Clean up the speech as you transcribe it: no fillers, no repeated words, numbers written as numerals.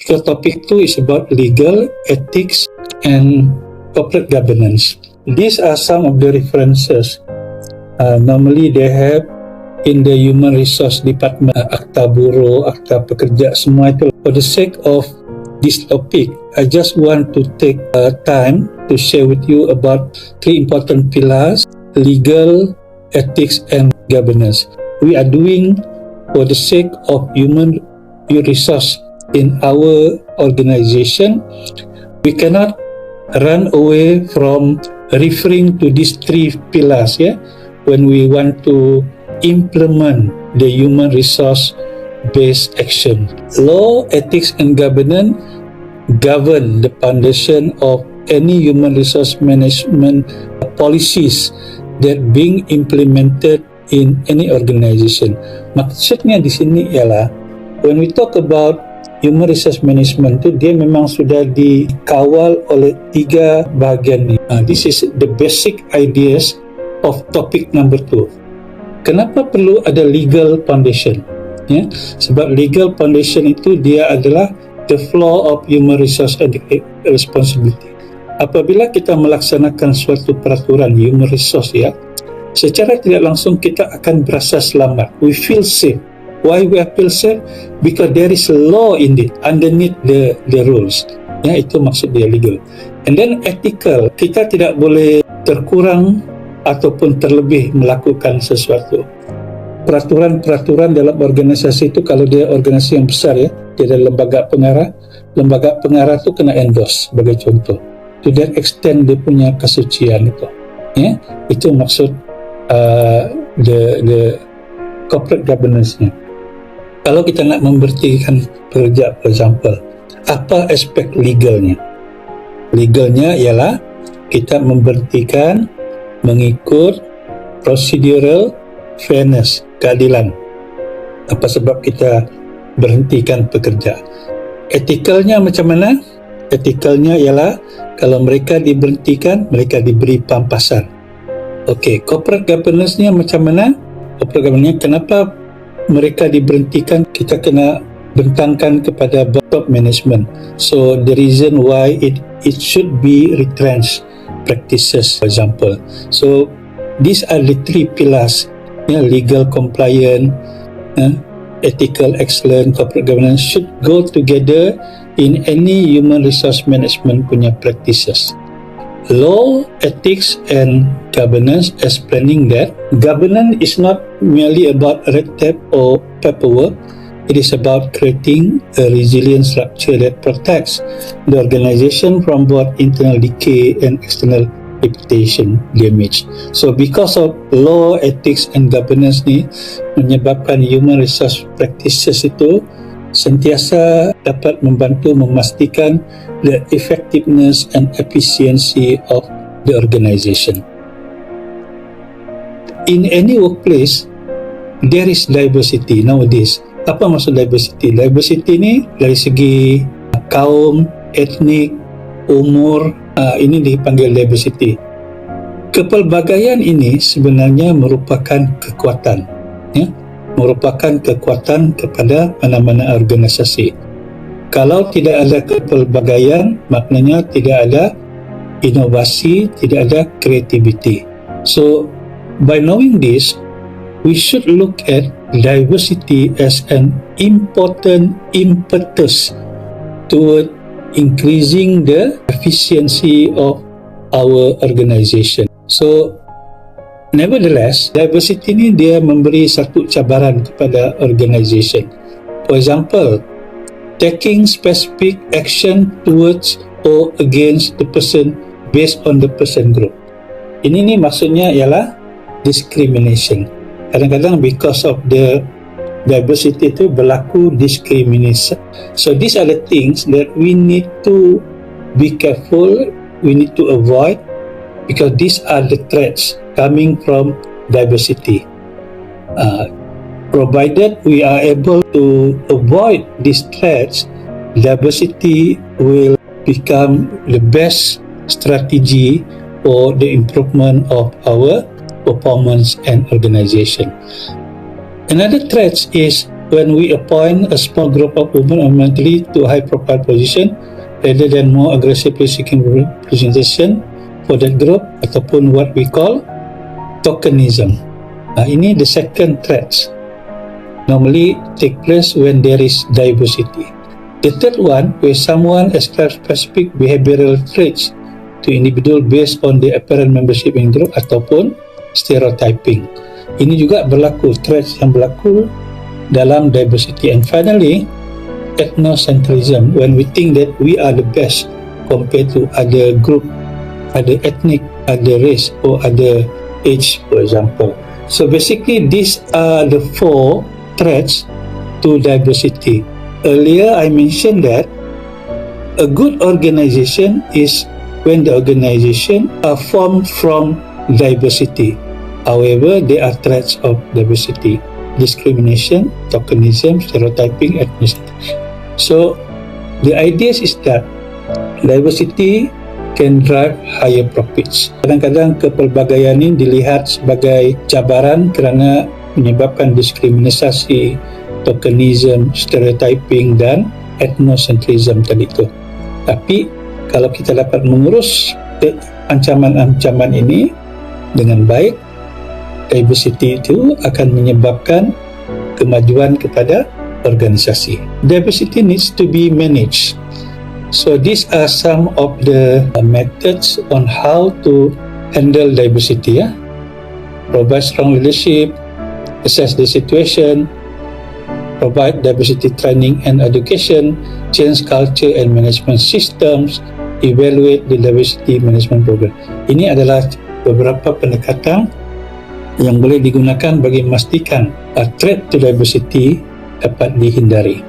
ethical topic 2 is about legal, ethics, and corporate governance. These are some of the references. Normally they have in the human resource department, akta buruh, akta pekerja, semua itu. For the sake of this topic, I just want to take time to share with you about 3 important pillars: legal, ethics, and governance. We are doing for the sake of human resource in our organization. We cannot run away from referring to these 3 pillars, when we want to implement the human resource based action. Law, ethics, and governance govern the foundation of any human resource management policies that being implemented in any organization. Maksudnya di sini ialah when we talk about human resource management tu, dia memang sudah dikawal oleh 3 bahagian ni. This is the basic ideas of topic number 2. Kenapa perlu ada legal foundation? Sebab legal foundation itu dia adalah the flow of human resource responsibility. Apabila kita melaksanakan suatu peraturan human resource, secara tidak langsung kita akan berasa selamat. We feel safe. Why we feel safe? Because there is a law in it, underneath the rules. Itu maksud dia legal. And then ethical, kita tidak boleh terkurang ataupun terlebih melakukan sesuatu. Peraturan-peraturan dalam organisasi itu, kalau dia organisasi yang besar, dia ada lembaga pengarah tu kena endorse sebagai contoh. To that extent dia punya kesucian itu. Itu maksud the corporate governance-nya. Kalau kita nak memberhentikan pekerja, for example, apa aspek legalnya? Legalnya ialah kita memberhentikan mengikut procedural fairness, keadilan. Apa sebab kita berhentikan pekerja? Eticalnya macam mana? Eticalnya ialah kalau mereka diberhentikan, mereka diberi pampasan. Okey, corporate governance-nya macam mana? Corporate governance, kenapa mereka diberhentikan? Kita kena bentangkan kepada top management. So the reason why it should be retrenched practices, for example. So these are the 3 pillars: legal compliance, ethical excellence, corporate governance should go together in any human resource management punya practices. Law, ethics, and governance explaining that governance is not merely about red tape or paperwork. It is about creating a resilient structure that protects the organization from both internal decay and external reputation damage. So because of law, ethics, and governance ni menyebabkan human resource practices itu sentiasa dapat membantu memastikan the effectiveness and efficiency of the organization. In any workplace, there is diversity nowadays. Apa maksud diversity? Diversity ni dari segi kaum, etnik, umur, ini dipanggil diversity. Kepelbagaian ini sebenarnya merupakan kekuatan, merupakan kekuatan kepada mana-mana organisasi. Kalau tidak ada kepelbagaian, maknanya tidak ada inovasi, tidak ada creativity. So by knowing this, we should look at diversity as an important impetus toward increasing the efficiency of our organization. So, nevertheless, diversity ni dia memberi satu cabaran kepada organization. For example, taking specific action towards or against the person based on the person group. Ini ni maksudnya ialah discrimination. Kadang-kadang because of the diversity itu berlaku discrimination. So these are the things that we need to be careful, we need to avoid, because these are the threats coming from diversity. Provided we are able to avoid these threats, diversity will become the best strategy for the improvement of our performance and organization. Another threat is when we appoint a small group of women mentally to a high-profile position rather than more aggressively seeking representation for that group, ataupun what we call tokenism. Ini the second threat. Normally take place when there is diversity. The third one, where someone ascribes specific behavioral traits to individual based on their apparent membership in group, ataupun stereotyping. Ini juga berlaku, traits yang berlaku dalam diversity. And finally, ethnocentrism, when we think that we are the best compared to other group, other ethnic, other race, or other age, for example. So basically, these are the 4 threats to diversity. Earlier, I mentioned that a good organization is when the organization are formed from diversity. However, there are threats of diversity: discrimination, tokenism, stereotyping, ethnicity. So, the idea is that diversity can drive higher profits. Kadang-kadang kepelbagaian ini dilihat sebagai cabaran kerana menyebabkan diskriminasi, tokenism, stereotyping dan ethnocentrism tadi itu. Tapi kalau kita dapat mengurus ancaman-ancaman ini dengan baik, diversity itu akan menyebabkan kemajuan kepada organisasi. Diversity needs to be managed. So these are some of the methods on how to handle diversity. Provide strong leadership, assess the situation, provide diversity training and education, change culture and management systems, evaluate the diversity management program. Ini adalah beberapa pendekatan yang boleh digunakan bagi memastikan threat to diversity dapat dihindari.